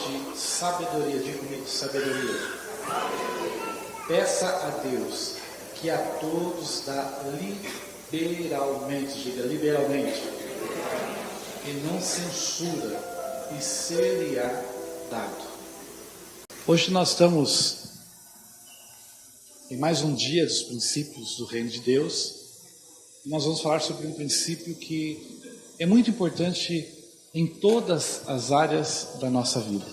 de sabedoria. Diga comigo, sabedoria. Peça a Deus que a todos dá liberalmente, diga liberalmente, e não censura, e ser-lhe-á dado. Hoje nós estamos em mais um dia dos princípios do Reino de Deus. Nós vamos falar sobre um princípio que é muito importante em todas as áreas da nossa vida.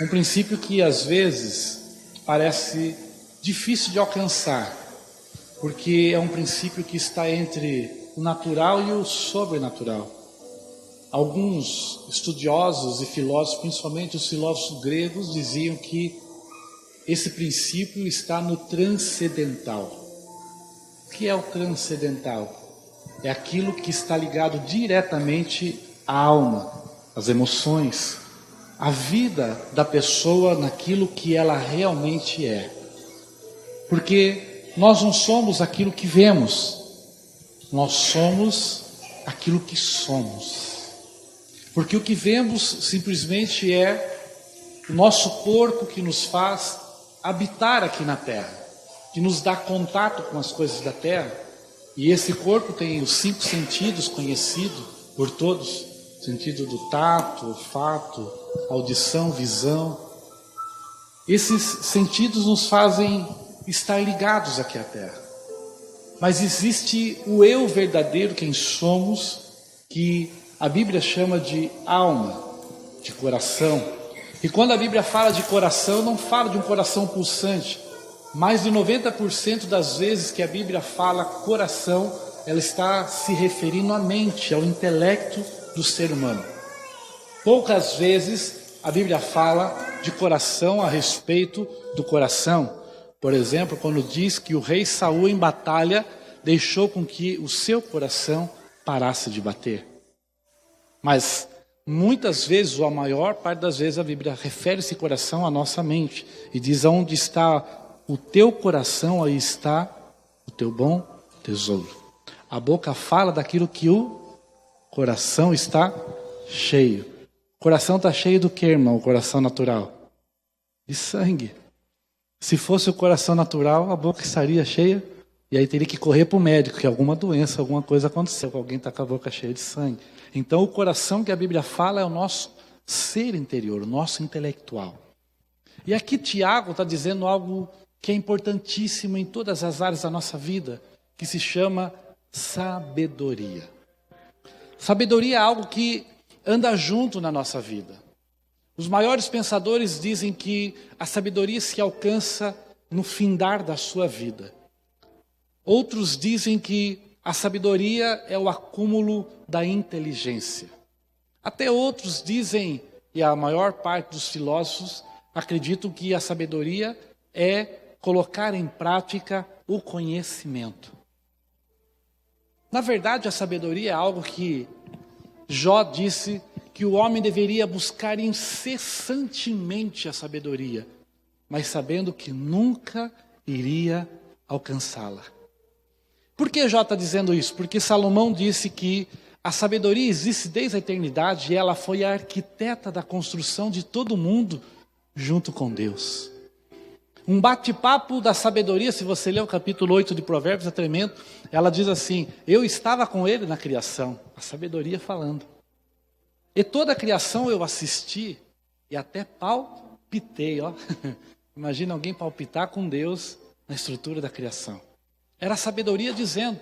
Um princípio que às vezes parece difícil de alcançar, porque é um princípio que está entre o natural e o sobrenatural. Alguns estudiosos e filósofos, principalmente os filósofos gregos, diziam que esse princípio está no transcendental. O que é o transcendental? É aquilo que está ligado diretamente à alma, às emoções, à vida da pessoa naquilo que ela realmente é. Porque nós não somos aquilo que vemos, nós somos aquilo que somos. Porque o que vemos simplesmente é o nosso corpo que nos faz habitar aqui na terra, que nos dá contato com as coisas da terra. E esse corpo tem os 5 sentidos conhecidos por todos: sentido do tato, olfato, audição, visão. Esses sentidos nos fazem estar ligados aqui à terra. Mas existe o eu verdadeiro, quem somos, que a Bíblia chama de alma, de coração. E quando a Bíblia fala de coração, não fala de um coração pulsante. Mais de 90% das vezes que a Bíblia fala coração, ela está se referindo à mente, ao intelecto do ser humano. Poucas vezes a Bíblia fala de coração a respeito do coração. Por exemplo, quando diz que o rei Saul em batalha deixou com que o seu coração parasse de bater. Mas muitas vezes, ou a maior parte das vezes, a Bíblia refere esse coração à nossa mente e diz: onde está o teu coração, aí está o teu bom tesouro. A boca fala daquilo que o coração está cheio. O coração está cheio do que, irmão? O coração natural? De sangue. Se fosse o coração natural, a boca estaria cheia, e aí teria que correr para o médico, que alguma doença, alguma coisa aconteceu, que alguém está com a boca cheia de sangue. Então o coração que a Bíblia fala é o nosso ser interior, o nosso intelectual. E aqui Tiago está dizendo algo que é importantíssimo em todas as áreas da nossa vida, que se chama sabedoria. Sabedoria é algo que anda junto na nossa vida. Os maiores pensadores dizem que a sabedoria se alcança no findar da sua vida. Outros dizem que a sabedoria é o acúmulo da inteligência. Até outros dizem, e a maior parte dos filósofos acreditam que a sabedoria é colocar em prática o conhecimento. Na verdade, a sabedoria é algo que Jó disse que o homem deveria buscar incessantemente a sabedoria, mas sabendo que nunca iria alcançá-la. Por que Jó está dizendo isso? Porque Salomão disse que a sabedoria existe desde a eternidade e ela foi a arquiteta da construção de todo mundo junto com Deus. Um bate-papo da sabedoria, se você ler o capítulo 8 de Provérbios, é tremendo. Ela diz assim: eu estava com ele na criação, a sabedoria falando. E toda a criação eu assisti e até palpitei, ó. Imagina alguém palpitar com Deus na estrutura da criação. Era a sabedoria dizendo.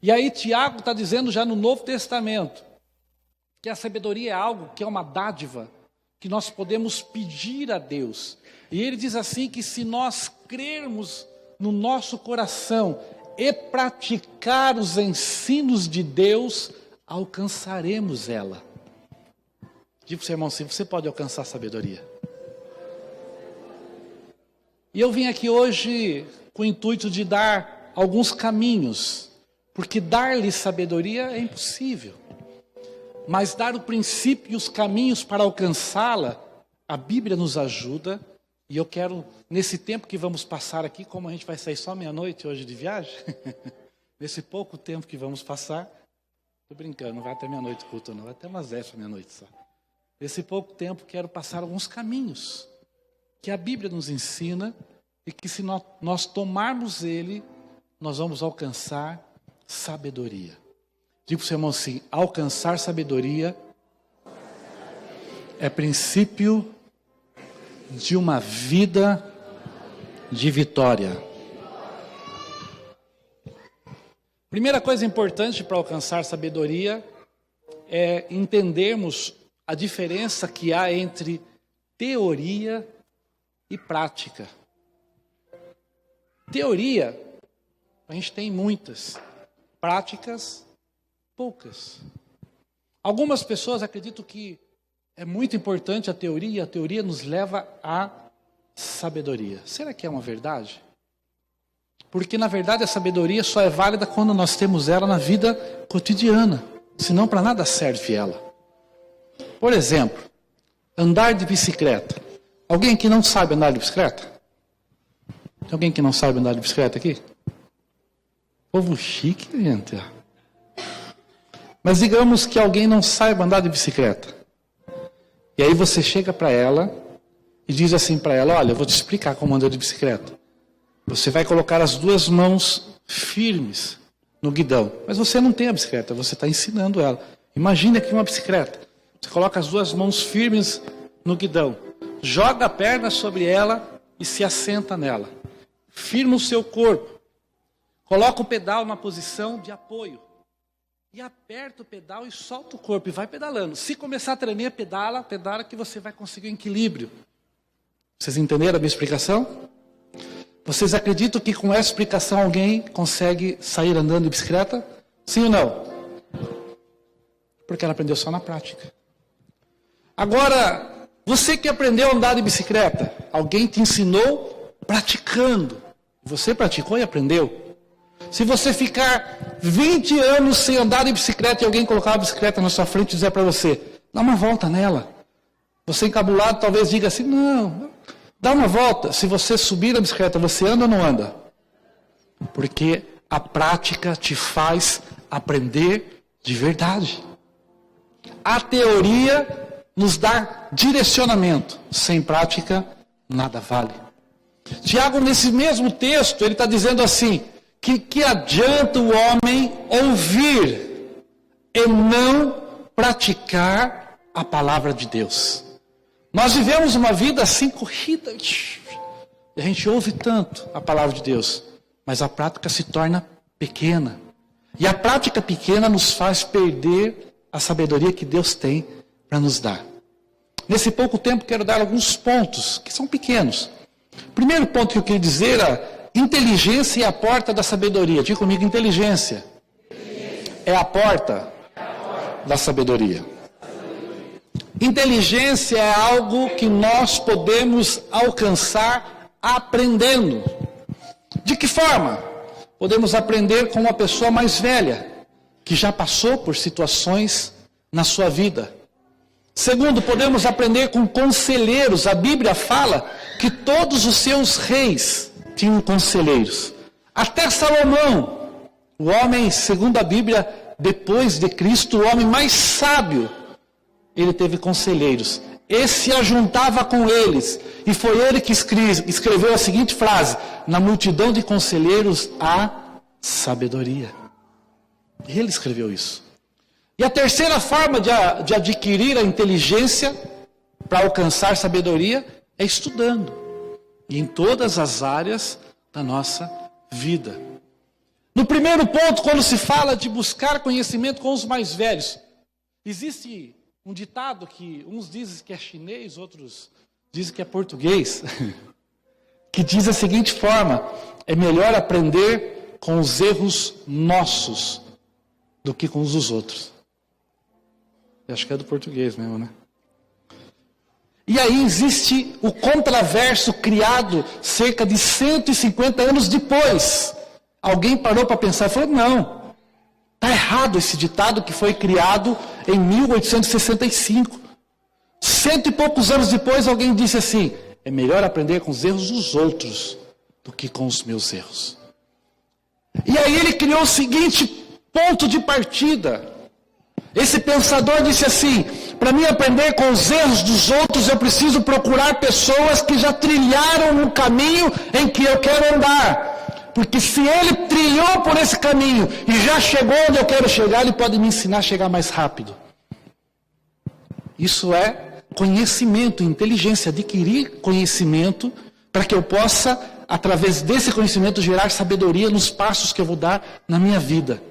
E aí Tiago está dizendo já no Novo Testamento que a sabedoria é algo que é uma dádiva que nós podemos pedir a Deus. E ele diz assim que se nós crermos no nosso coração e praticar os ensinos de Deus, alcançaremos ela. Diga para o seu irmão assim: você pode alcançar a sabedoria. E eu vim aqui hoje com o intuito de dar alguns caminhos, porque dar-lhe sabedoria é impossível. Mas dar o princípio e os caminhos para alcançá-la, a Bíblia nos ajuda. E eu quero, nesse tempo que vamos passar aqui, como a gente vai sair só meia-noite hoje de viagem, nesse pouco tempo que vamos passar, estou brincando, não vai até meia-noite culto não, vai até umas 10 para meia-noite só. Nesse pouco tempo, quero passar alguns caminhos que a Bíblia nos ensina e que, se nós tomarmos ele, nós vamos alcançar sabedoria. Digo para o seu irmão assim: alcançar sabedoria é princípio de uma vida de vitória. Primeira coisa importante para alcançar sabedoria é entendermos a diferença que há entre teoria e prática. Teoria, a gente tem muitas. Práticas, poucas. Algumas pessoas acreditam que é muito importante a teoria nos leva à sabedoria. Será que é uma verdade? Porque, na verdade, a sabedoria só é válida quando nós temos ela na vida cotidiana. Senão, para nada serve ela. Por exemplo, andar de bicicleta. Alguém que não sabe andar de bicicleta? Tem alguém que não sabe andar de bicicleta aqui? Povo chique, gente. Mas digamos que alguém não saiba andar de bicicleta. E aí você chega para ela e diz assim para ela: olha, eu vou te explicar como andar de bicicleta. Você vai colocar as duas mãos firmes no guidão. Mas você não tem a bicicleta, você está ensinando ela. Imagine aqui uma bicicleta. Você coloca as duas mãos firmes no guidão. Joga a perna sobre ela e se assenta nela. Firma o seu corpo. Coloca o pedal na posição de apoio. E aperta o pedal e solta o corpo e vai pedalando. Se começar a tremer, pedala que você vai conseguir o equilíbrio. Vocês entenderam a minha explicação? Vocês acreditam que com essa explicação alguém consegue sair andando de bicicleta? Sim ou não? Porque ela aprendeu só na prática. Agora, você que aprendeu a andar de bicicleta, alguém te ensinou praticando. Você praticou e aprendeu. Se você ficar 20 anos sem andar de bicicleta e alguém colocar a bicicleta na sua frente e dizer para você: dá uma volta nela. Você encabulado talvez diga assim: não, dá uma volta. Se você subir a bicicleta, você anda ou não anda? Porque a prática te faz aprender de verdade. A teoria nos dá direcionamento. Sem prática, nada vale. Tiago, nesse mesmo texto, ele está dizendo assim: que adianta o homem ouvir e não praticar a palavra de Deus? Nós vivemos uma vida assim corrida. E a gente ouve tanto a palavra de Deus, mas a prática se torna pequena. E a prática pequena nos faz perder a sabedoria que Deus tem para nos dar. Nesse pouco tempo, quero dar alguns pontos que são pequenos. O primeiro ponto que eu queria dizer é: inteligência é a porta da sabedoria. Diga comigo: inteligência é a porta da sabedoria. Inteligência é algo que nós podemos alcançar aprendendo. De que forma? Podemos aprender com uma pessoa mais velha, que já passou por situações na sua vida. Segundo, podemos aprender com conselheiros. A Bíblia fala que todos os seus reis tinham conselheiros. Até Salomão, o homem, segundo a Bíblia, depois de Cristo, o homem mais sábio, ele teve conselheiros. Esse se ajuntava com eles. E foi ele que escreveu a seguinte frase: na multidão de conselheiros há sabedoria. Ele escreveu isso. E a terceira forma de adquirir a inteligência para alcançar sabedoria é estudando. E em todas as áreas da nossa vida. No primeiro ponto, quando se fala de buscar conhecimento com os mais velhos, existe um ditado que uns dizem que é chinês, outros dizem que é português, que diz da seguinte forma: é melhor aprender com os erros nossos do que com os dos outros. Eu acho que é do português mesmo, né? E aí existe o contraverso criado cerca de 150 anos depois. Alguém parou para pensar e falou: não, está errado esse ditado que foi criado em 1865. 100 e poucos anos depois alguém disse assim: é melhor aprender com os erros dos outros do que com os meus erros. E aí ele criou o seguinte ponto de partida. Esse pensador disse assim: Para mim aprender com os erros dos outros, eu preciso procurar pessoas que já trilharam o caminho em que eu quero andar. Porque se ele trilhou por esse caminho e já chegou onde eu quero chegar, ele pode me ensinar a chegar mais rápido. Isso é conhecimento, inteligência, adquirir conhecimento para que eu possa, através desse conhecimento, gerar sabedoria nos passos que eu vou dar na minha vida.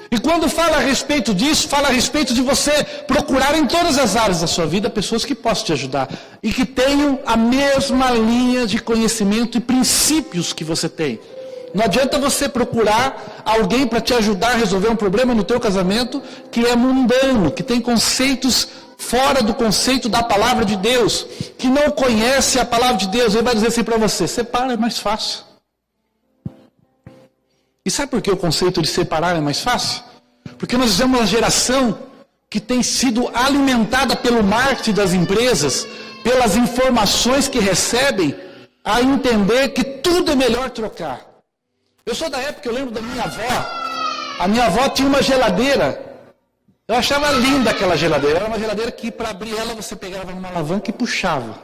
E quando fala a respeito disso, fala a respeito de você procurar em todas as áreas da sua vida pessoas que possam te ajudar e que tenham a mesma linha de conhecimento e princípios que você tem. Não adianta você procurar alguém para te ajudar a resolver um problema no teu casamento que é mundano, que tem conceitos fora do conceito da palavra de Deus, que não conhece a palavra de Deus. Ele vai dizer assim para você: separa, é mais fácil. E sabe por que o conceito de separar é mais fácil? Porque nós vivemos uma geração que tem sido alimentada pelo marketing das empresas, pelas informações que recebem, a entender que tudo é melhor trocar. Eu sou da época, eu lembro da minha avó. A minha avó tinha uma geladeira. Eu achava linda aquela geladeira. Era uma geladeira que, para abrir ela, você pegava uma alavanca e puxava.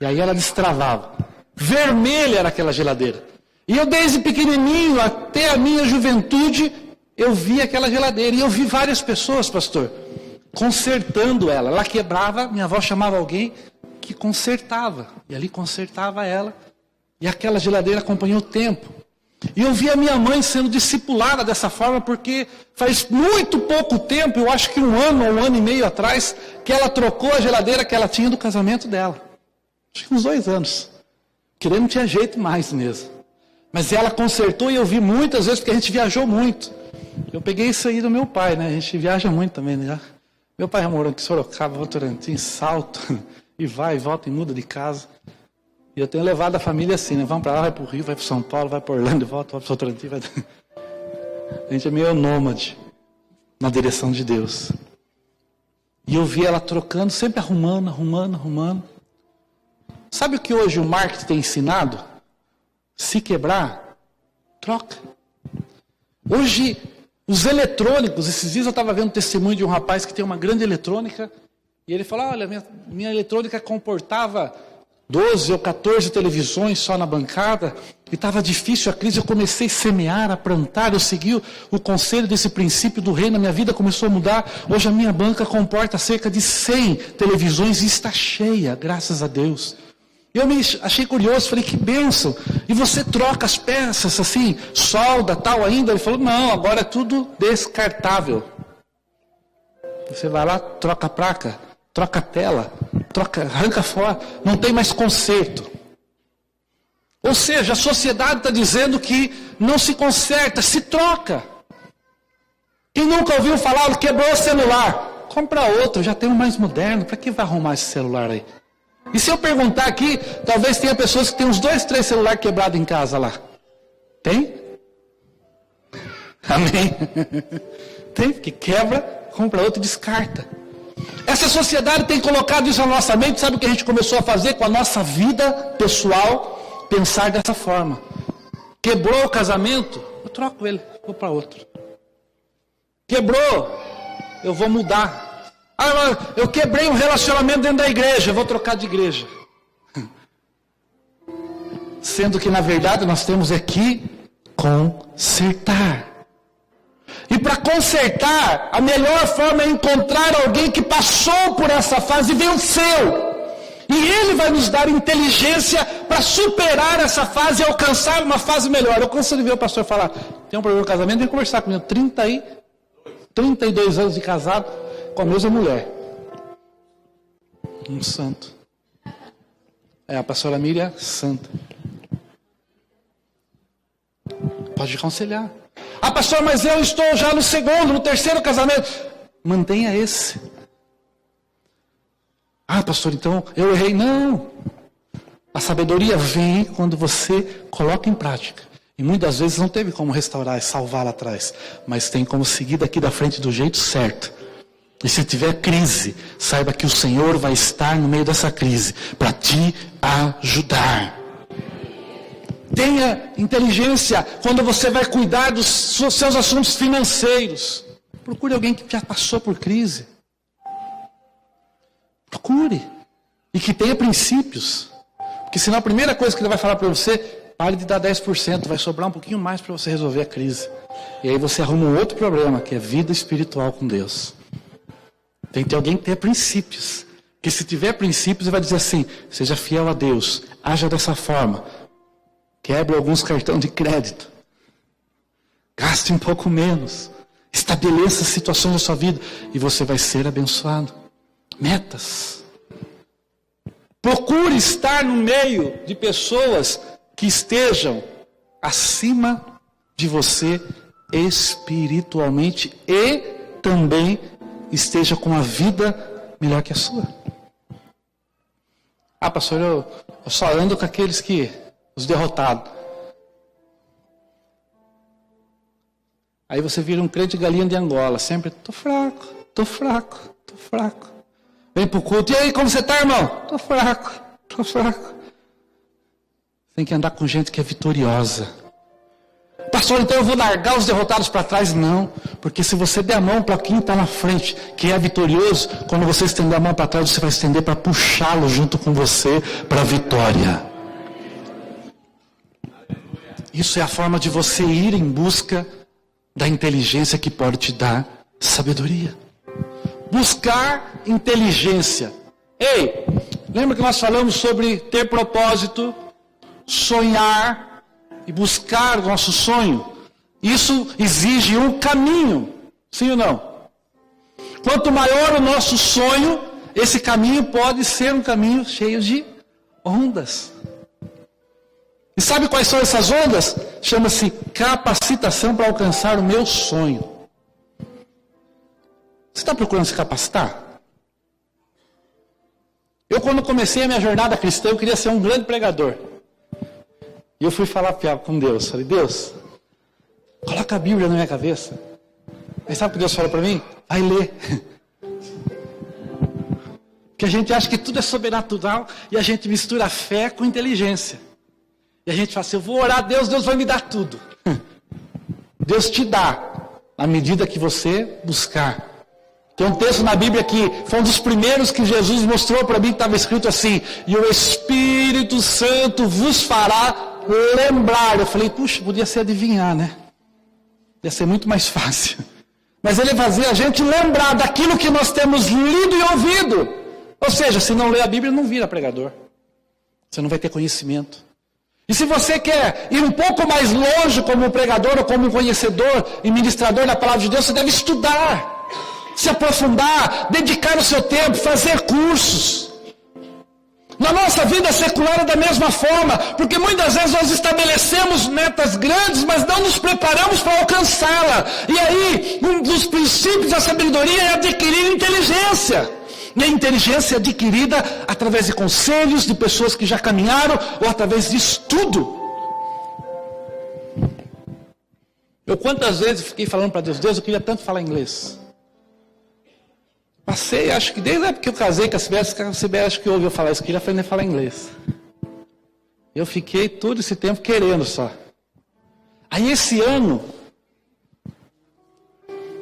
E aí ela destravava. Vermelha era aquela geladeira. E eu, desde pequenininho até a minha juventude, eu vi aquela geladeira. E eu vi várias pessoas, pastor, consertando ela. Ela quebrava, minha avó chamava alguém que consertava. E ali consertava ela. E aquela geladeira acompanhou o tempo. E eu vi a minha mãe sendo discipulada dessa forma, porque faz muito pouco tempo, eu acho que 1 ano ou 1 ano e meio atrás, que ela trocou a geladeira que ela tinha do casamento dela. Acho que uns 2 anos. Que não tinha jeito mais mesmo. Mas ela consertou e eu vi muitas vezes, porque a gente viajou muito. Eu peguei isso aí do meu pai, né? A gente viaja muito também, né? Meu pai já morou aqui em Sorocaba, Votorantim, Salto, e vai e volta e muda de casa. E eu tenho levado a família assim, né? Vamos para lá, vai para o Rio, vai para São Paulo, vai para Orlando, volta, vai para Votorantim. Vai... A gente é meio nômade na direção de Deus. E eu vi ela trocando, sempre arrumando. Sabe o que hoje o marketing tem ensinado? Se quebrar, troca. Hoje, os eletrônicos, esses dias eu estava vendo o testemunho de um rapaz que tem uma grande eletrônica, e ele falou: olha, minha eletrônica comportava 12 ou 14 televisões só na bancada, e estava difícil a crise, eu comecei a semear, a plantar, eu segui o conselho desse princípio do reino, a minha vida começou a mudar. Hoje a minha banca comporta cerca de 100 televisões e está cheia, graças a Deus. Eu me achei curioso, falei: que bênção. E você troca as peças assim, solda, tal ainda? Ele falou: não, agora é tudo descartável. Você vai lá, troca a placa, troca a tela, arranca fora, não tem mais conserto. Ou seja, a sociedade está dizendo que não se conserta, se troca. Quem nunca ouviu falar, quebrou o celular, compra outro, já tem um mais moderno, para que vai arrumar esse celular aí? E se eu perguntar aqui, talvez tenha pessoas que têm uns 2, 3 celulares quebrados em casa lá. Tem? Amém? Tem, porque quebra, compra outro e descarta. Essa sociedade tem colocado isso na nossa mente. Sabe o que a gente começou a fazer com a nossa vida pessoal? Pensar dessa forma. Quebrou o casamento? Eu troco ele, vou para outro. Quebrou? Eu vou mudar. Eu quebrei um relacionamento dentro da igreja, eu vou trocar de igreja. Sendo que na verdade nós temos aqui consertar. E para consertar, a melhor forma é encontrar alguém que passou por essa fase e venceu. E ele vai nos dar inteligência para superar essa fase e alcançar uma fase melhor. Eu canso de ver o pastor falar: tem um problema no casamento, vem conversar comigo. 32 anos de casado com a mesma mulher. Um santo. A pastora Miriam, santa. Pode aconselhar. Pastor, mas eu estou já no 2º, no 3º casamento. Mantenha esse. Pastor, então eu errei. Não. A sabedoria vem quando você coloca em prática. E muitas vezes não teve como restaurar e salvar lá atrás. Mas tem como seguir daqui da frente do jeito certo. E se tiver crise, saiba que o Senhor vai estar no meio dessa crise para te ajudar. Tenha inteligência quando você vai cuidar dos seus assuntos financeiros. Procure alguém que já passou por crise. Procure. E que tenha princípios. Porque senão a primeira coisa que ele vai falar para você, pare de dar 10%, vai sobrar um pouquinho mais para você resolver a crise. E aí você arruma um outro problema, que é vida espiritual com Deus. Tem que ter alguém que tenha princípios. Porque se tiver princípios, ele vai dizer assim, seja fiel a Deus, haja dessa forma. Quebre alguns cartões de crédito. Gaste um pouco menos. Estabeleça situações da sua vida e você vai ser abençoado. Metas. Procure estar no meio de pessoas que estejam acima de você espiritualmente e também esteja com a vida melhor que a sua. Ah, pastor, eu só ando com aqueles que, os derrotados. Aí você vira um crente de galinha de Angola, sempre, tô fraco. Vem pro culto, e aí, como você tá, irmão? Tô fraco. Tem que andar com gente que é vitoriosa. Pastor, então eu vou largar os derrotados para trás? Não, porque se você der a mão para quem está na frente, que é vitorioso, quando você estender a mão para trás, você vai estender para puxá-lo junto com você para a vitória. Isso é a forma de você ir em busca da inteligência que pode te dar sabedoria. Buscar inteligência. Ei, lembra que nós falamos sobre ter propósito, sonhar e buscar o nosso sonho? Isso exige um caminho, sim ou não? Quanto maior o nosso sonho, esse caminho pode ser um caminho cheio de ondas. E sabe quais são essas ondas? Chama-se capacitação para alcançar o meu sonho. Você está procurando se capacitar? Eu, quando comecei a minha jornada cristã, eu queria ser um grande pregador. E eu fui falar com Deus. Falei, Deus, coloca a Bíblia na minha cabeça. Aí sabe o que Deus falou para mim? Vai ler. Porque a gente acha que tudo é sobrenatural e a gente mistura fé com inteligência. E a gente fala assim, eu vou orar a Deus, Deus vai me dar tudo. Deus te dá, à medida que você buscar. Tem um texto na Bíblia que foi um dos primeiros que Jesus mostrou para mim, que estava escrito assim, e o Espírito Santo vos fará lembrar. Eu falei, puxa, podia ser adivinhar, né? Ia ser muito mais fácil. Mas ele fazia a gente lembrar daquilo que nós temos lido e ouvido. Ou seja, se não ler a Bíblia, não vira pregador. Você não vai ter conhecimento. E se você quer ir um pouco mais longe como um pregador ou como um conhecedor e ministrador da palavra de Deus, você deve estudar, se aprofundar, dedicar o seu tempo, fazer cursos. Na nossa vida secular é da mesma forma, porque muitas vezes nós estabelecemos metas grandes, mas não nos preparamos para alcançá-la. E aí, um dos princípios da sabedoria é adquirir inteligência. E a inteligência é adquirida através de conselhos de pessoas que já caminharam ou através de estudo. Eu quantas vezes fiquei falando para Deus, eu queria tanto falar inglês. Passei, acho que desde a época que eu casei com a Sibeli, acho que ouviu eu falar isso, eu queria aprender a falar inglês. Eu fiquei todo esse tempo querendo só. Aí esse ano,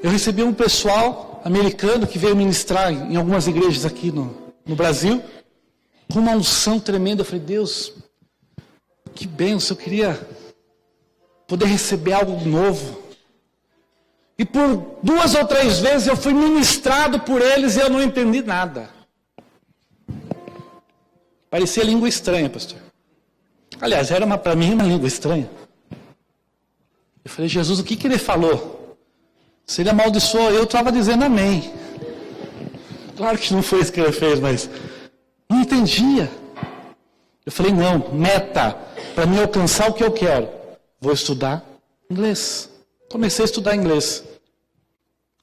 eu recebi um pessoal americano que veio ministrar em algumas igrejas aqui no Brasil, com uma unção tremenda. Eu falei, Deus, que bênção, eu queria poder receber algo novo. E por 2 ou 3 vezes eu fui ministrado por eles e eu não entendi nada. Parecia língua estranha, pastor. Aliás, era para mim uma língua estranha. Eu falei, Jesus, o que ele falou? Se ele amaldiçoou, eu estava dizendo amém. Claro que não foi isso que ele fez, mas não entendia. Eu falei, não, meta, para me alcançar o que eu quero, vou estudar inglês. Comecei a estudar inglês.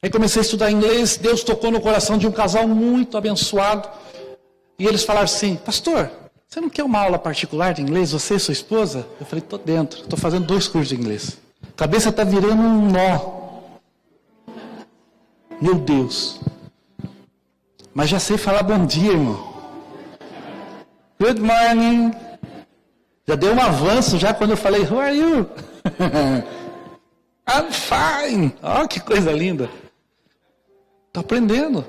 Aí comecei a estudar inglês, Deus tocou no coração de um casal muito abençoado. E eles falaram assim, pastor, você não quer uma aula particular de inglês, você e sua esposa? Eu falei, estou dentro, estou fazendo 2 cursos de inglês. A cabeça está virando um nó. Meu Deus. Mas já sei falar bom dia, irmão. Good morning. Já deu um avanço já quando eu falei, who are you? I'm fine. Oh, que coisa linda. Estou aprendendo.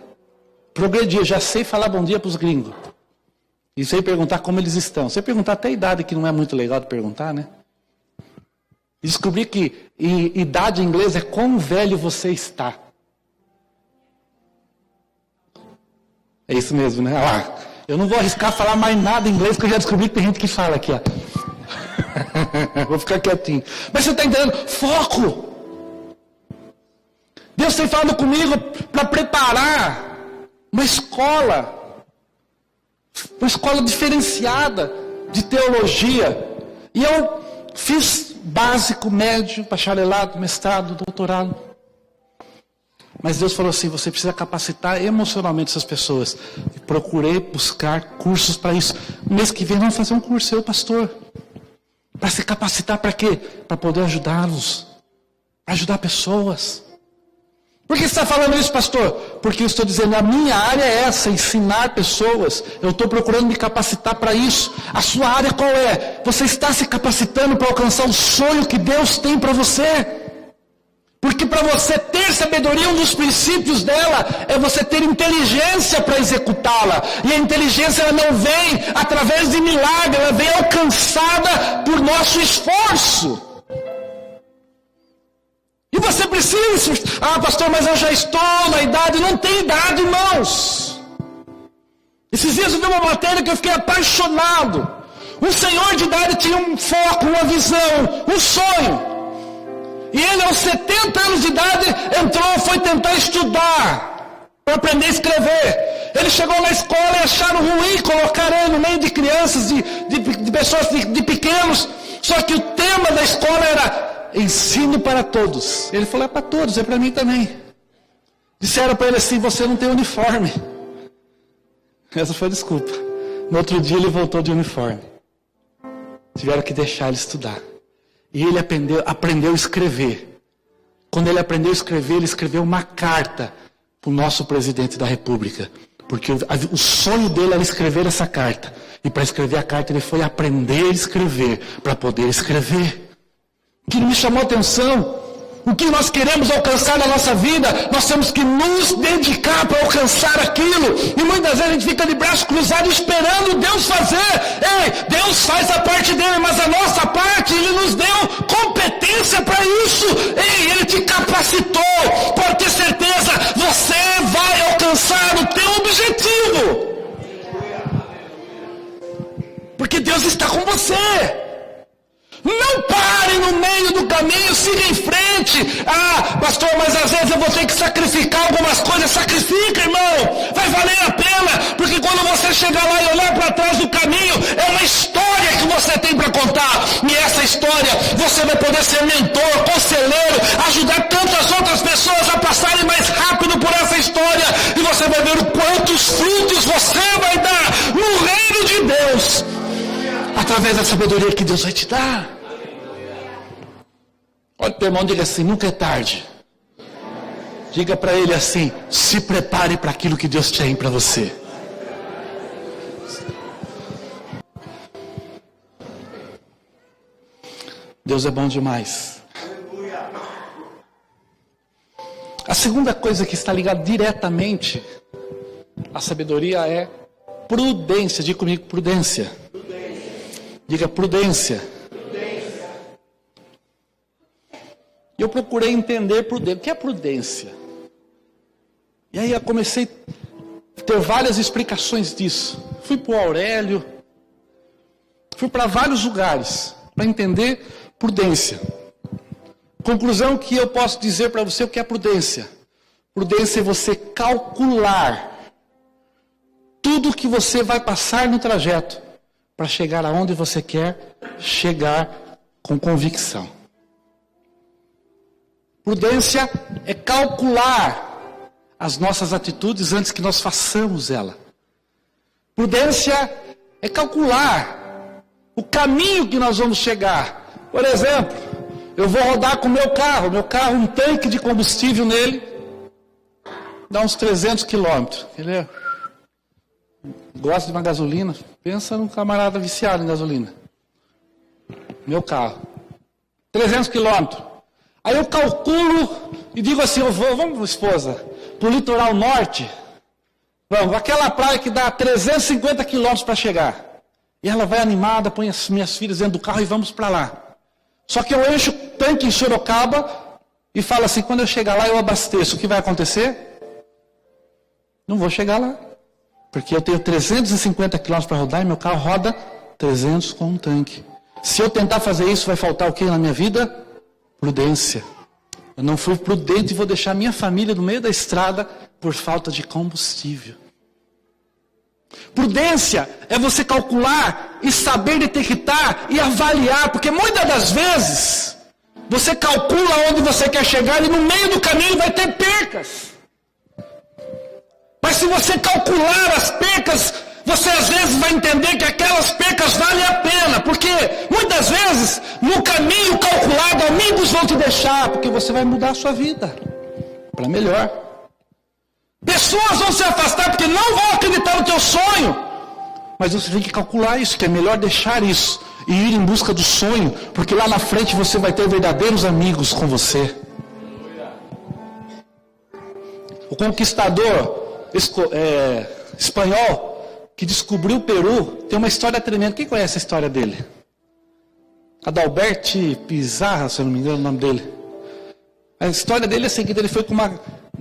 progredi, eu já sei falar bom dia para os gringos. E sei perguntar como eles estão. Sei perguntar até a idade, que não é muito legal de perguntar, né? E descobri que idade em inglês é quão velho você está. É isso mesmo, né? Ah, eu não vou arriscar falar mais nada em inglês, porque eu já descobri que tem gente que fala aqui, ó. Vou ficar quietinho. Mas você está entendendo? Foco! Deus tem falado comigo para preparar uma escola diferenciada de teologia. E eu fiz básico, médio, bacharelado, mestrado, doutorado. Mas Deus falou assim, você precisa capacitar emocionalmente essas pessoas. E procurei buscar cursos para isso. No mês que vem vamos fazer um curso, eu, pastor. Para se capacitar para quê? Para poder ajudá-los. Para ajudar pessoas. Por que você está falando isso, pastor? Porque eu estou dizendo, a minha área é essa, ensinar pessoas. Eu estou procurando me capacitar para isso. A sua área qual é? Você está se capacitando para alcançar o sonho que Deus tem para você. Porque para você ter sabedoria, um dos princípios dela é você ter inteligência para executá-la. E a inteligência ela não vem através de milagre, ela vem alcançada por nosso esforço. E você precisa, pastor, mas eu já estou na idade. Não tem idade, irmãos. Esses dias eu vi uma matéria que eu fiquei apaixonado. Um senhor de idade tinha um foco, uma visão, um sonho. E ele, aos 70 anos de idade, foi tentar estudar, para aprender a escrever. Ele chegou na escola e acharam ruim colocar ele no meio de crianças, de pessoas, de pequenos. Só que o tema da escola era ensino para todos. Ele falou, é para todos, é para mim também. Disseram para ele assim, você não tem uniforme. Essa foi a desculpa. No outro dia ele voltou de uniforme. Tiveram que deixar ele estudar. E ele aprendeu a escrever. Quando ele aprendeu a escrever, ele escreveu uma carta para o nosso presidente da República. Porque o sonho dele era escrever essa carta. E para escrever a carta, ele foi aprender a escrever, para poder escrever. O que me chamou a atenção, o que nós queremos alcançar na nossa vida, nós temos que nos dedicar para alcançar aquilo. E muitas vezes a gente fica de braço cruzado esperando Deus fazer. Ei, Deus faz a parte dele, mas a nossa parte, Ele nos deu competência para isso. Ei, Ele te capacitou. Pode ter certeza, você vai alcançar o teu objetivo. Porque Deus está com você. Não pare no meio do caminho, siga em frente. Ah, pastor, mas às vezes eu vou ter que sacrificar algumas coisas. Sacrifica, irmão. Vai valer a pena. Porque quando você chegar lá e olhar para trás do caminho, é uma história que você tem para contar. E essa história, você vai poder ser mentor, conselheiro, ajudar tantas outras pessoas a passarem mais rápido por essa história. E você vai ver o quantos frutos você vai dar no reino de Deus. Através da sabedoria que Deus vai te dar. Olha para o teu irmão e diga assim, nunca é tarde. Diga para ele assim, se prepare para aquilo que Deus tem para você. Deus é bom demais. A segunda coisa que está ligada diretamente à sabedoria é prudência. Diga comigo, prudência. Diga prudência. E eu procurei entender prudência. O que é prudência? E aí eu comecei a ter várias explicações disso. Fui para o Aurélio. Fui para vários lugares para entender prudência. Conclusão que eu posso dizer para você o que é prudência. Prudência é você calcular tudo que você vai passar no trajeto para chegar aonde você quer chegar com convicção. Prudência é calcular as nossas atitudes antes que nós façamos ela. Prudência é calcular o caminho que nós vamos chegar. Por exemplo, eu vou rodar com o meu carro, um tanque de combustível nele, dá uns 300 quilômetros. Ele gosta de uma gasolina, pensa num camarada viciado em gasolina. Meu carro, 300 quilômetros. Aí eu calculo e digo assim, vamos esposa, para o litoral norte, Vamos, aquela praia que dá 350 quilômetros para chegar. E ela vai animada, põe as minhas filhas dentro do carro e vamos para lá. Só que eu encho o tanque em Sorocaba e falo assim, quando eu chegar lá eu abasteço. O que vai acontecer? Não vou chegar lá. Porque eu tenho 350 quilômetros para rodar e meu carro roda 300 com um tanque. Se eu tentar fazer isso, vai faltar o que na minha vida? Prudência. Eu não fui prudente e vou deixar minha família no meio da estrada por falta de combustível. Prudência é você calcular e saber detectar e avaliar, porque muitas das vezes você calcula onde você quer chegar e no meio do caminho vai ter percas. Mas se você calcular as percas, você às vezes vai entender que aquelas percas valem a pena, porque muitas vezes no caminho calculado amigos vão te deixar, porque você vai mudar a sua vida para melhor. Pessoas vão se afastar porque não vão acreditar no teu sonho. Mas você tem que calcular isso, que é melhor deixar isso e ir em busca do sonho, porque lá na frente você vai ter verdadeiros amigos com você. O conquistador espanhol que descobriu o Peru tem uma história tremenda. Quem conhece a história dele? Adalberto Pizarro, se eu não me engano o nome dele. A história dele é a seguinte: ele foi com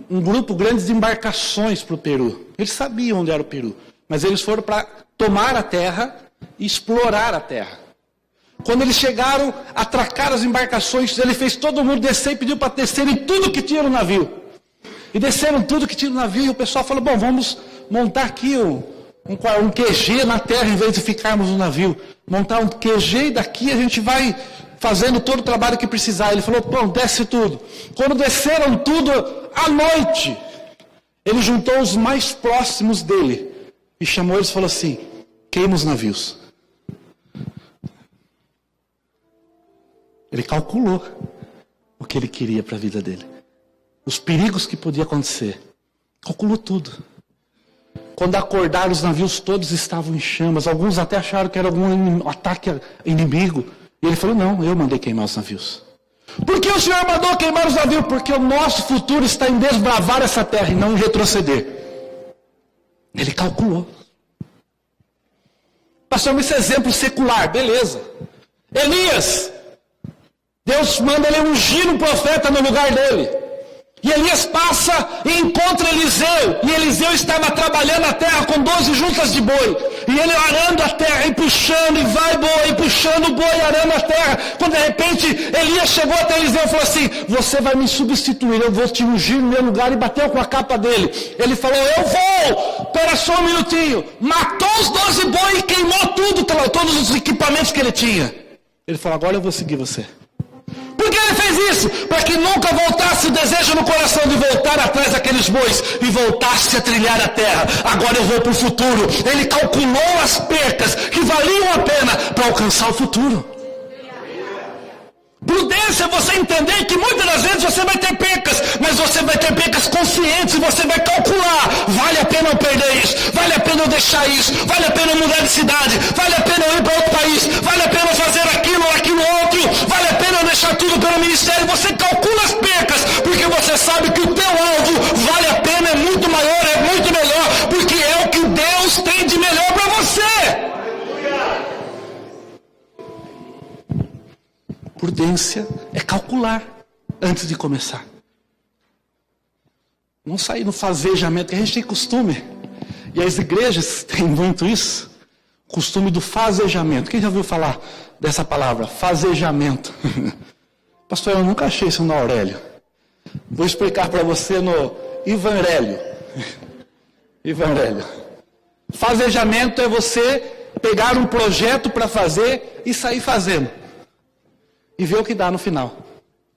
um grupo grande de embarcações para o Peru. Eles sabiam onde era o Peru, mas eles foram para tomar a terra e explorar a terra. Quando eles chegaram, atracaram as embarcações, ele fez todo mundo descer e pediu para descerem tudo que tinha no navio. E desceram tudo que tinha no navio, e o pessoal falou, bom, vamos montar aqui um QG na terra, em vez de ficarmos no navio. Montar um QG e daqui a gente vai fazendo todo o trabalho que precisar. Ele falou, bom, desce tudo. Quando desceram tudo, à noite, ele juntou os mais próximos dele e chamou eles e falou assim, queima os navios. Ele calculou o que ele queria para a vida dele. Os perigos que podia acontecer. Calculou tudo. Quando acordaram, os navios todos estavam em chamas. Alguns até acharam que era algum ataque inimigo. E ele falou, não, eu mandei queimar os navios. Por que o Senhor mandou queimar os navios? Porque o nosso futuro está em desbravar essa terra e não em retroceder. Ele calculou. Pastor, esse exemplo secular, beleza. Elias, Deus manda ele ungir um profeta no lugar dele. E Elias passa e encontra Eliseu. E Eliseu estava trabalhando a terra com 12 juntas de boi. E ele arando a terra e puxando, e vai boi, e puxando o boi, arando a terra. Quando de repente Elias chegou até Eliseu e falou assim, você vai me substituir, eu vou te ungir no meu lugar. E bateu com a capa dele. Ele falou, eu vou, espera só um minutinho. Matou os 12 boi e queimou tudo, todos os equipamentos que ele tinha. Ele falou, agora eu vou seguir você. Por que ele fez isso? Para que nunca voltasse o desejo no coração de voltar atrás daqueles bois e voltasse a trilhar a terra. Agora eu vou para o futuro. Ele calculou as percas que valiam a pena para alcançar o futuro. Prudência é você entender que muitas das vezes você vai ter percas, mas você vai ter percas conscientes e você vai calcular, vale a pena eu perder isso, vale a pena eu deixar isso, vale a pena eu mudar de cidade, vale a pena eu ir para outro país, vale a pena eu fazer aquilo outro, vale a pena eu deixar tudo pelo ministério. Você calcula as percas, porque você sabe que o teu alvo vale a pena, é muito maior, é muito melhor, porque é o que Deus tem de melhor para você. Prudência é calcular antes de começar. Não sair no fazejamento, que a gente tem costume. E as igrejas têm muito isso. Costume do fazejamento. Quem já ouviu falar dessa palavra? Fazejamento. Pastor, eu nunca achei isso no Aurélio. Vou explicar para você no Ivanrélio. Ivanrélio. Fazejamento é você pegar um projeto para fazer e sair fazendo. E ver o que dá no final.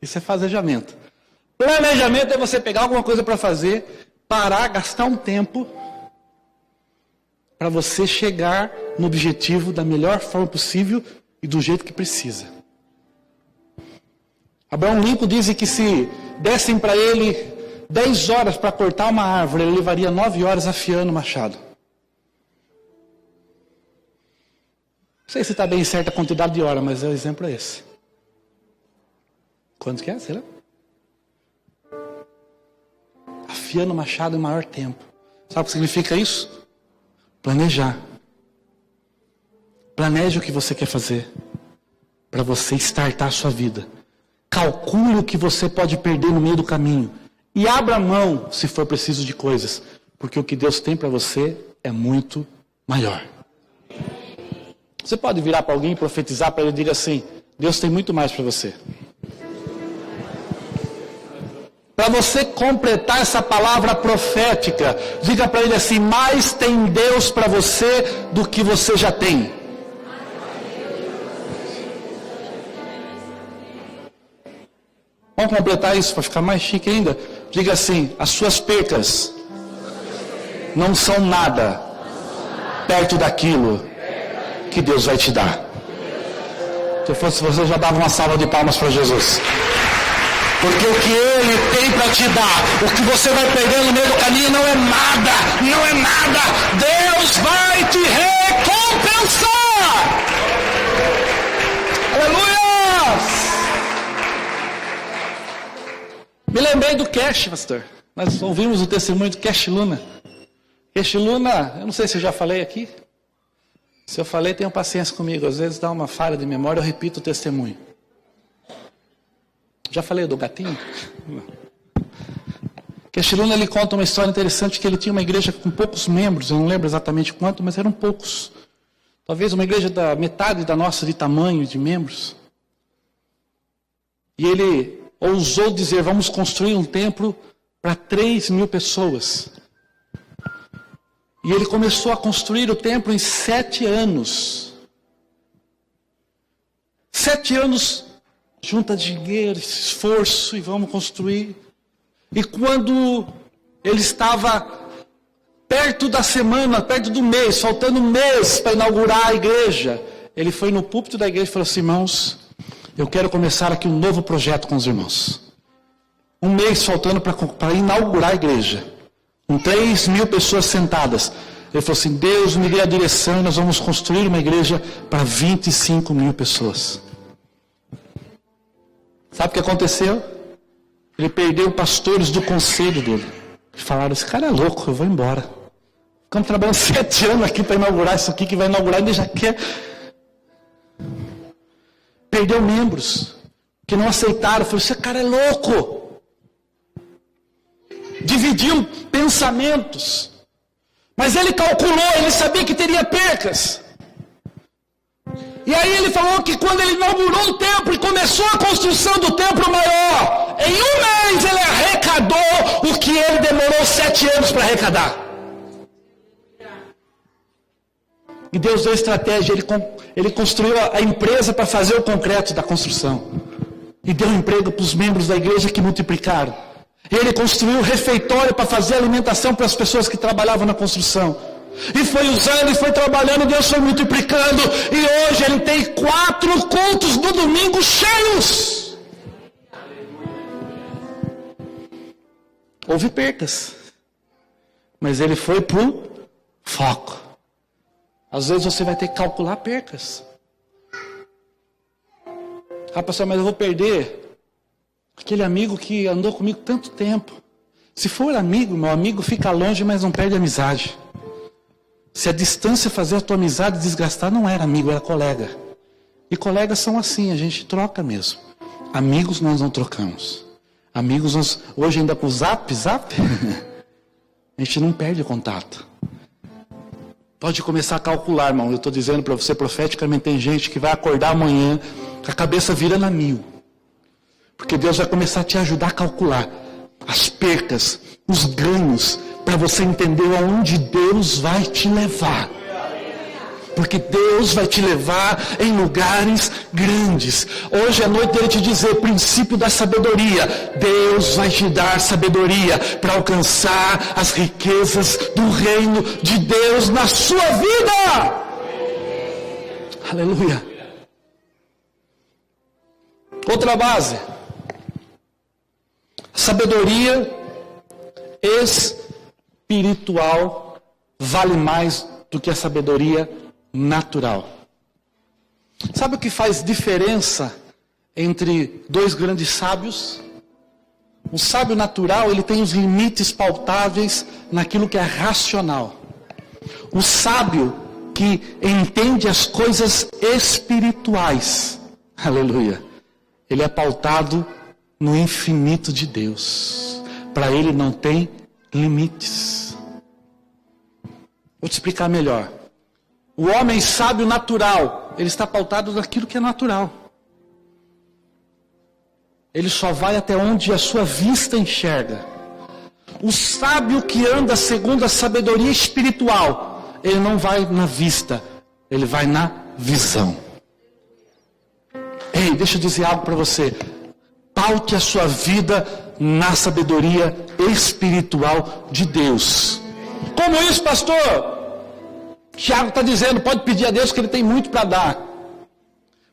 Isso é fazejamento. Planejamento é você pegar alguma coisa para fazer, parar, gastar um tempo para você chegar no objetivo da melhor forma possível e do jeito que precisa. Abraão Lincoln diz que se dessem para ele 10 horas para cortar uma árvore, ele levaria 9 horas afiando o machado. Não sei se está bem certa a quantidade de horas, mas o exemplo é esse. Quanto que é? Sei lá. Afiando o machado em maior tempo. Sabe o que significa isso? Planejar. Planeje o que você quer fazer para você startar a sua vida. Calcule o que você pode perder no meio do caminho. E abra mão, se for preciso, de coisas. Porque o que Deus tem para você é muito maior. Você pode virar para alguém e profetizar para ele e dizer assim: Deus tem muito mais para você. Para você completar essa palavra profética, diga para ele assim: mais tem Deus para você do que você já tem. Vamos completar isso para ficar mais chique ainda? Diga assim: as suas percas não são nada perto daquilo que Deus vai te dar. Se eu fosse você, já dava uma salva de palmas para Jesus. Porque o que Ele tem para te dar, o que você vai perder no meio do caminho não é nada, não é nada. Deus vai te recompensar. Aleluia! Me lembrei do Cash, pastor. Nós ouvimos o testemunho do Cash Luna. Cash Luna, eu não sei se eu já falei aqui. Se eu falei, tenham paciência comigo. Às vezes dá uma falha de memória, eu repito o testemunho. Já falei do gatinho? Cash Luna, ele conta uma história interessante, que ele tinha uma igreja com poucos membros, eu não lembro exatamente quanto, mas eram poucos. Talvez uma igreja da metade da nossa de tamanho de membros. E ele ousou dizer: vamos construir um templo para 3.000 pessoas. E ele começou a construir o templo em 7 anos. 7 anos, junta dinheiro, esforço, e vamos construir. E quando ele estava perto da semana, perto do mês, faltando um mês para inaugurar a igreja, ele foi no púlpito da igreja e falou assim: irmãos, eu quero começar aqui um novo projeto com os irmãos. Um mês faltando para inaugurar a igreja. Com 3.000 pessoas sentadas. Ele falou assim: Deus me dê a direção e nós vamos construir uma igreja para 25.000 pessoas. Sabe o que aconteceu? Ele perdeu pastores do conselho dele. Falaram: esse cara é louco, eu vou embora. Ficamos trabalhando 7 anos aqui para inaugurar isso aqui, que vai inaugurar, ele já quer. Perdeu membros que não aceitaram. Falou: esse cara é louco. Dividiam pensamentos. Mas ele calculou, ele sabia que teria percas. E aí ele falou que quando ele inaugurou o templo e começou a construção do templo maior, em um mês ele arrecadou o que ele demorou 7 anos para arrecadar. E Deus deu estratégia, ele construiu a empresa para fazer o concreto da construção. E deu emprego para os membros da igreja que multiplicaram. Ele construiu um refeitório para fazer alimentação para as pessoas que trabalhavam na construção. E foi usando, e foi trabalhando, Deus foi multiplicando. E hoje ele tem 4 cultos no domingo cheios. Houve percas. Mas ele foi pro foco. Às vezes você vai ter que calcular percas. Ah, pastor, mas eu vou perder aquele amigo que andou comigo tanto tempo. Se for amigo, meu amigo fica longe, mas não perde a amizade. Se a distância fazer a tua amizade desgastar, não era amigo, era colega. E colegas são assim, a gente troca mesmo. Amigos nós não trocamos. Amigos nós, hoje ainda com o zap, a gente não perde contato. Pode começar a calcular, irmão. Eu estou dizendo para você profeticamente, tem gente que vai acordar amanhã com a cabeça virando a 1000. Porque Deus vai começar a te ajudar a calcular as percas, os ganhos, para você entender aonde Deus vai te levar. Porque Deus vai te levar em lugares grandes. Hoje é noite dele te dizer, princípio da sabedoria. Deus vai te dar sabedoria para alcançar as riquezas do reino de Deus na sua vida. Aleluia. Outra base. Sabedoria espiritual vale mais do que a sabedoria natural. Sabe o que faz diferença entre 2 grandes sábios? O sábio natural, ele tem os limites pautáveis naquilo que é racional. O sábio que entende as coisas espirituais, aleluia, ele é pautado no infinito de Deus. Para ele não tem limites. Vou te explicar melhor. O homem sábio natural, ele está pautado naquilo que é natural. Ele só vai até onde a sua vista enxerga. O sábio que anda segundo a sabedoria espiritual, ele não vai na vista, ele vai na visão. Ei, deixa eu dizer algo para você. Paute a sua vida na sabedoria espiritual de Deus. Como isso, pastor? Tiago está dizendo, pode pedir a Deus que Ele tem muito para dar.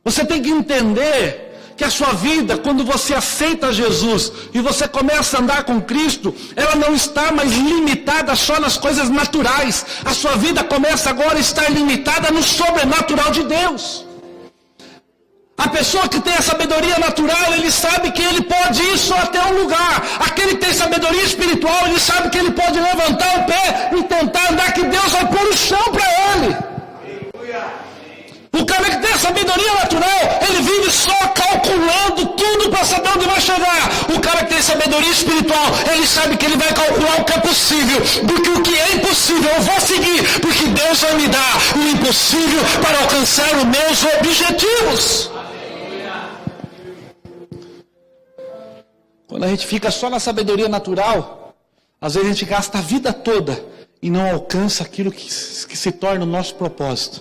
Você tem que entender que a sua vida, quando você aceita Jesus e você começa a andar com Cristo, ela não está mais limitada só nas coisas naturais. A sua vida começa agora a estar limitada no sobrenatural de Deus. A pessoa que tem a sabedoria natural, ele sabe que ele pode ir só até um lugar. Aquele que tem sabedoria espiritual, ele sabe que ele pode levantar o pé e tentar andar, que Deus vai pôr o chão para ele. O cara que tem a sabedoria natural, ele vive só calculando tudo para saber onde vai chegar. O cara que tem sabedoria espiritual, ele sabe que ele vai calcular o que é possível, porque o que é impossível eu vou seguir, porque Deus vai me dar o impossível para alcançar os meus objetivos. Quando a gente fica só na sabedoria natural, às vezes a gente gasta a vida toda e não alcança aquilo que se torna o nosso propósito.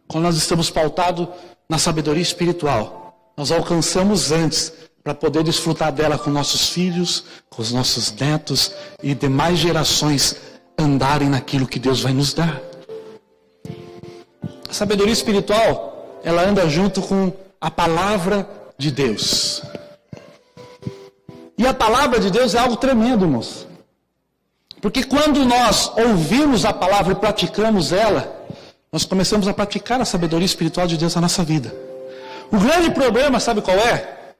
Quando nós estamos pautados na sabedoria espiritual, nós alcançamos antes para poder desfrutar dela com nossos filhos, com os nossos netos e demais gerações andarem naquilo que Deus vai nos dar. A sabedoria espiritual, ela anda junto com a palavra de Deus. E a palavra de Deus é algo tremendo, irmãos. Porque quando nós ouvimos a palavra e praticamos ela, nós começamos a praticar a sabedoria espiritual de Deus na nossa vida. O grande problema, sabe qual é?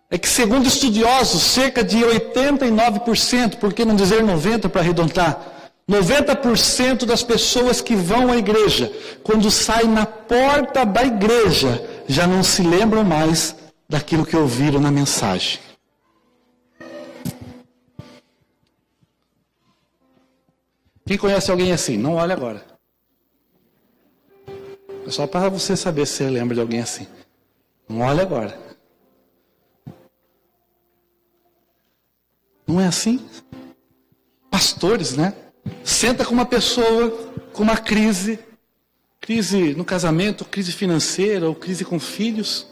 É que, segundo estudiosos, cerca de 89%, por que não dizer 90% para arredondar, 90% das pessoas que vão à igreja, quando saem na porta da igreja, já não se lembram mais daquilo que ouviram na mensagem. Quem conhece alguém assim? Não olhe agora. É só para você saber se você lembra de alguém assim. Não olhe agora. Não é assim? Pastores, né? Senta com uma pessoa com uma crise no casamento, crise financeira ou crise com filhos.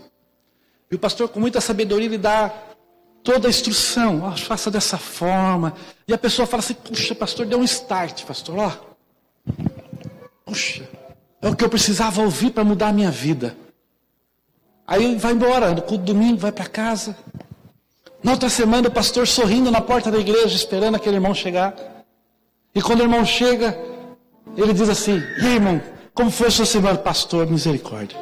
E o pastor, com muita sabedoria, lhe dá toda a instrução. Oh, faça dessa forma. E a pessoa fala assim, puxa, pastor, deu um start, pastor. Ó, puxa, é o que eu precisava ouvir para mudar a minha vida. Aí vai embora, no culto domingo, vai para casa. Na outra semana, o pastor sorrindo na porta da igreja, esperando aquele irmão chegar. E quando o irmão chega, ele diz assim, e aí, irmão, como foi a sua semana? Pastor, misericórdia.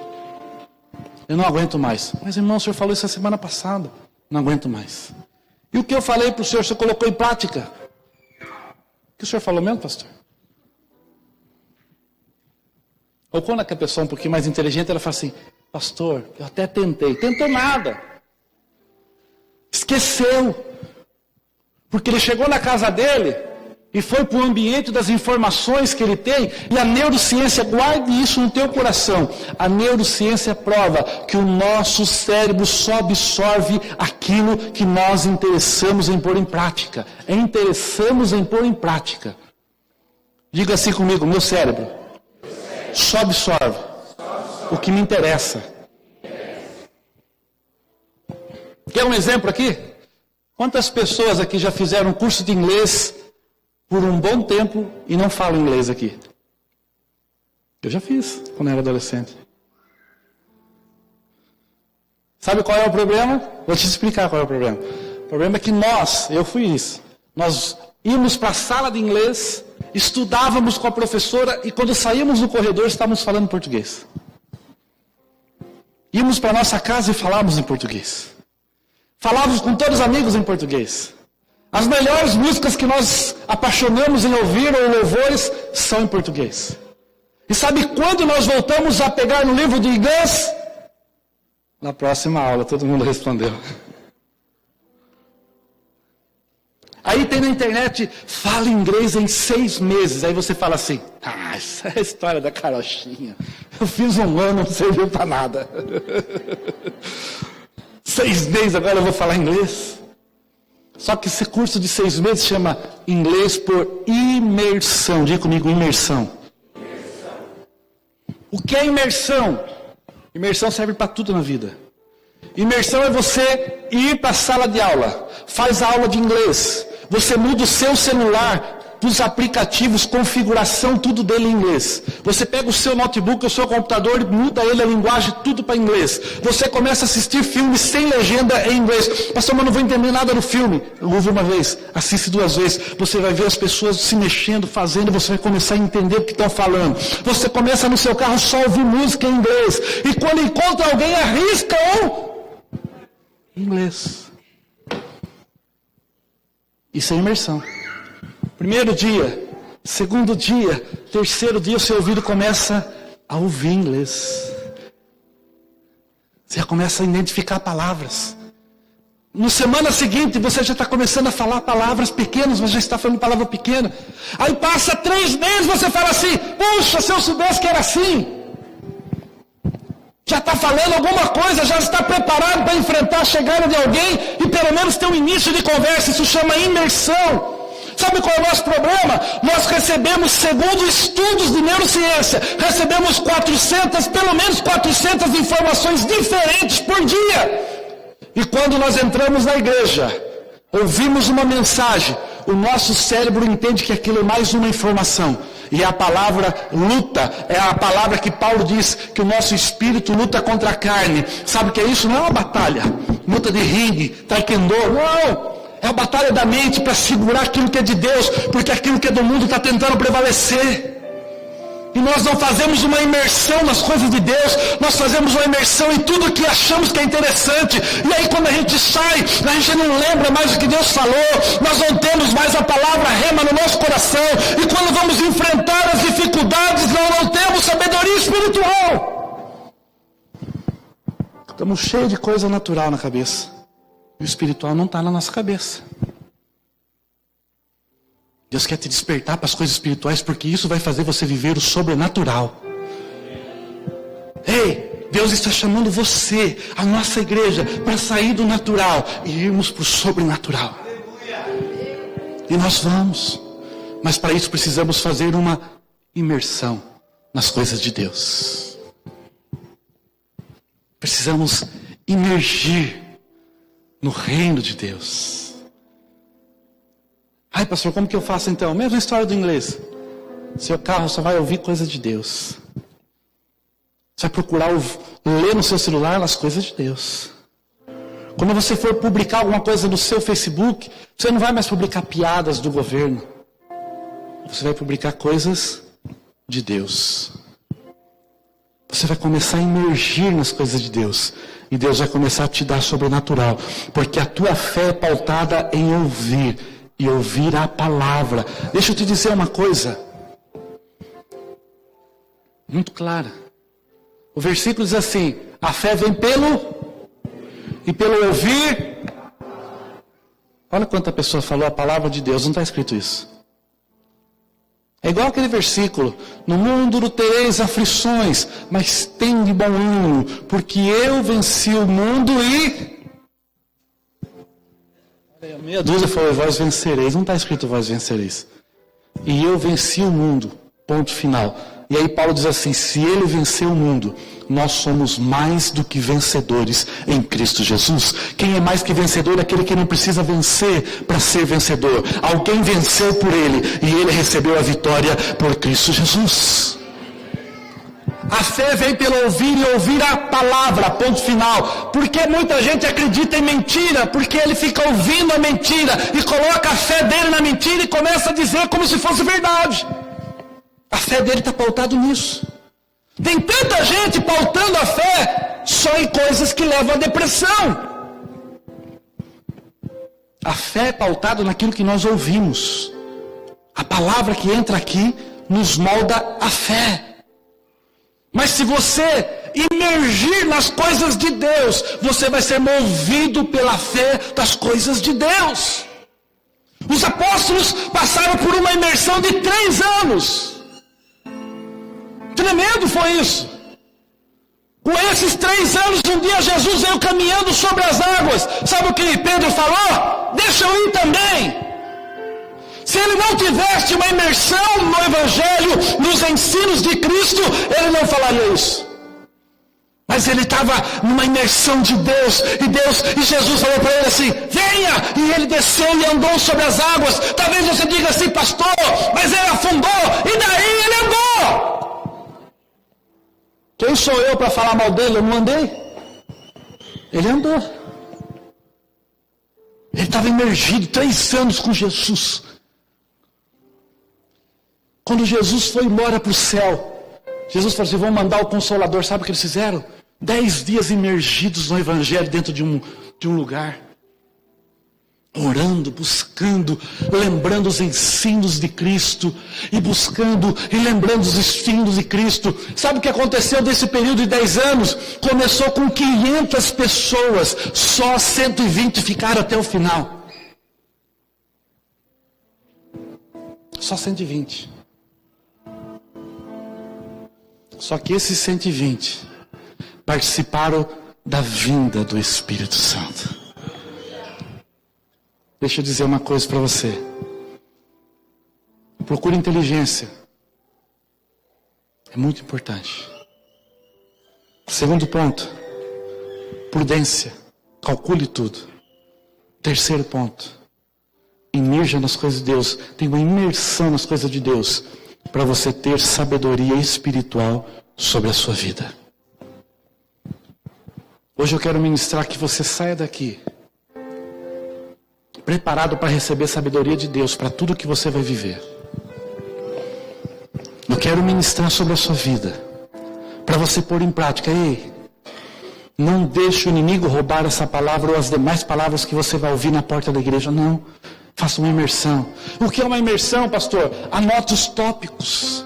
Eu não aguento mais. Mas, irmão, o senhor falou isso a semana passada. Não aguento mais. E o que eu falei para o senhor colocou em prática? O que o senhor falou mesmo, pastor? Ou quando a pessoa é um pouquinho mais inteligente, ela fala assim, pastor, eu até tentei. Tentou nada. Esqueceu. Porque ele chegou na casa dele e foi para o ambiente das informações que ele tem, e a neurociência, guarde isso no teu coração, a neurociência prova que o nosso cérebro só absorve aquilo que nós interessamos em pôr em prática. Interessamos em pôr em prática. Diga assim comigo, meu cérebro só absorve o que me interessa. Quer um exemplo aqui? Quantas pessoas aqui já fizeram um curso de inglês por um bom tempo e não falam inglês aqui? Eu já fiz quando eu era adolescente. Sabe qual é o problema? Vou te explicar qual é o problema. O problema é que eu fui isso. Nós íamos para a sala de inglês, estudávamos com a professora e quando saímos no corredor estávamos falando português. Íamos para a nossa casa e falávamos em português. Falávamos com todos os amigos em português. As melhores músicas que nós apaixonamos em ouvir ou louvores são em português. E sabe quando nós voltamos a pegar no livro de inglês? Na próxima aula, todo mundo respondeu. Aí tem na internet, fala inglês em 6 meses. Aí você fala assim, essa é a história da carochinha. Eu fiz 1 ano, não serviu para nada. 6 meses, agora eu vou falar inglês. Só que esse curso de 6 meses chama inglês por imersão. Diga comigo, imersão. O que é imersão? Imersão serve para tudo na vida. Imersão é você ir para a sala de aula, faz a aula de inglês, você muda o seu celular, os aplicativos, configuração, tudo dele em inglês. Você pega o seu notebook, o seu computador e muda ele, a linguagem, tudo para inglês. Você começa a assistir filmes sem legenda em inglês. Pastor, mas não vou entender nada do filme. Ouve uma vez, assiste 2 vezes. Você vai ver as pessoas se mexendo, fazendo, você vai começar a entender o que estão falando. Você começa no seu carro só a ouvir música em inglês. E quando encontra alguém, arrisca inglês. Isso é imersão. 1º dia, 2º dia, 3º dia, o seu ouvido começa a ouvir inglês. Você já começa a identificar palavras. Na semana seguinte, você já está começando a falar palavras pequenas, mas já está falando palavra pequena. Aí passa 3 meses, você fala assim, puxa, se eu soubesse que era assim. Já está falando alguma coisa, já está preparado para enfrentar a chegada de alguém e pelo menos ter um início de conversa. Isso chama imersão. Sabe qual é o nosso problema? Nós recebemos, segundo estudos de neurociência, recebemos pelo menos 400 informações diferentes por dia. E quando nós entramos na igreja, ouvimos uma mensagem, o nosso cérebro entende que aquilo é mais uma informação. E a palavra luta é a palavra que Paulo diz que o nosso espírito luta contra a carne. Sabe o que é isso? Não é uma batalha, luta de ringue, taekwondo, não. É a batalha da mente para segurar aquilo que é de Deus, porque aquilo que é do mundo está tentando prevalecer. E nós não fazemos uma imersão nas coisas de Deus, nós fazemos uma imersão em tudo que achamos que é interessante. E aí quando a gente sai, a gente não lembra mais o que Deus falou, nós não temos mais a palavra rema no nosso coração. E quando vamos enfrentar as dificuldades, nós não temos sabedoria espiritual. Estamos cheios de coisa natural na cabeça. E o espiritual não está na nossa cabeça. Deus quer te despertar para as coisas espirituais, porque isso vai fazer você viver o sobrenatural. Ei, Deus está chamando você, a nossa igreja, para sair do natural e irmos para o sobrenatural. E nós vamos. Mas para isso precisamos fazer uma imersão nas coisas de Deus. Precisamos imergir no reino de Deus. Ai, pastor, como que eu faço então? Mesma história do inglês. Seu carro só vai ouvir coisa de Deus. Você vai procurar ler no seu celular as coisas de Deus. Quando você for publicar alguma coisa no seu Facebook, você não vai mais publicar piadas do governo. Você vai publicar coisas de Deus. Você vai começar a imergir nas coisas de Deus. E Deus vai começar a te dar sobrenatural. Porque a tua fé é pautada em ouvir. E ouvir a palavra. Deixa eu te dizer uma coisa. Muito clara. O versículo diz assim. A fé vem e pelo ouvir. Olha quanta pessoa falou a palavra de Deus. Não está escrito isso. É igual aquele versículo, no mundo tereis aflições, mas tem de bom ânimo, porque eu venci o mundo e... Meia dúzia falou, vós vencereis, não está escrito vós vencereis. E eu venci o mundo, ponto final. E aí Paulo diz assim, se ele venceu o mundo, nós somos mais do que vencedores em Cristo Jesus. Quem é mais que vencedor é aquele que não precisa vencer para ser vencedor. Alguém venceu por ele e ele recebeu a vitória por Cristo Jesus. A fé vem pelo ouvir e ouvir a palavra, ponto final. Porque muita gente acredita em mentira, porque ele fica ouvindo a mentira e coloca a fé dele na mentira e começa a dizer como se fosse verdade. A fé dele está pautada nisso. Tem tanta gente pautando a fé só em coisas que levam à depressão. A fé é pautada naquilo que nós ouvimos. A palavra que entra aqui nos molda a fé. Mas se você imergir nas coisas de Deus, você vai ser movido pela fé das coisas de Deus. Os apóstolos passaram por uma imersão de 3 anos. Tremendo foi isso. Com esses 3 anos, um dia Jesus veio caminhando sobre as águas. Sabe o que Pedro falou? Deixa eu ir também. Se ele não tivesse uma imersão no Evangelho, nos ensinos de Cristo, ele não falaria isso. Mas ele estava numa imersão de Deus, e Jesus falou para ele assim, venha, e ele desceu e andou sobre as águas. Talvez você diga assim, pastor, mas ele afundou, e daí ele andou. Quem sou eu para falar mal dele? Eu não andei. Ele andou. Ele estava imergido 3 anos com Jesus. Quando Jesus foi embora para o céu, Jesus falou assim, vamos mandar o Consolador. Sabe o que eles fizeram? 10 dias imergidos no Evangelho dentro de um lugar. Orando, buscando, lembrando os ensinos de Cristo. E buscando e lembrando os ensinos de Cristo. Sabe o que aconteceu nesse período de 10 anos? Começou com 500 pessoas. Só 120 ficaram até o final. Só 120. Só que esses 120 participaram da vinda do Espírito Santo. Deixa eu dizer uma coisa para você. Procure inteligência. É muito importante. Segundo ponto, prudência. Calcule tudo. Terceiro ponto, imerja nas coisas de Deus. Tenha uma imersão nas coisas de Deus, para você ter sabedoria espiritual sobre a sua vida. Hoje eu quero ministrar que você saia daqui preparado para receber sabedoria de Deus para tudo que você vai viver. Eu quero ministrar sobre a sua vida, para você pôr em prática. Ei, não deixe o inimigo roubar essa palavra ou as demais palavras que você vai ouvir na porta da igreja. Não. Faça uma imersão. O que é uma imersão, pastor? Anote os tópicos.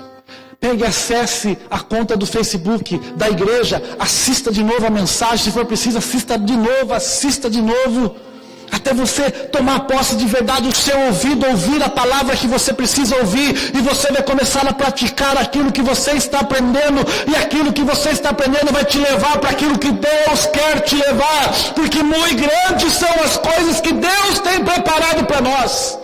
Pegue e acesse a conta do Facebook da igreja. Assista de novo a mensagem. Se for preciso, assista de novo. Até você tomar posse de verdade, o seu ouvido, ouvir a palavra que você precisa ouvir. E você vai começar a praticar aquilo que você está aprendendo. E aquilo que você está aprendendo vai te levar para aquilo que Deus quer te levar. Porque muito grandes são as coisas que Deus tem preparado para nós.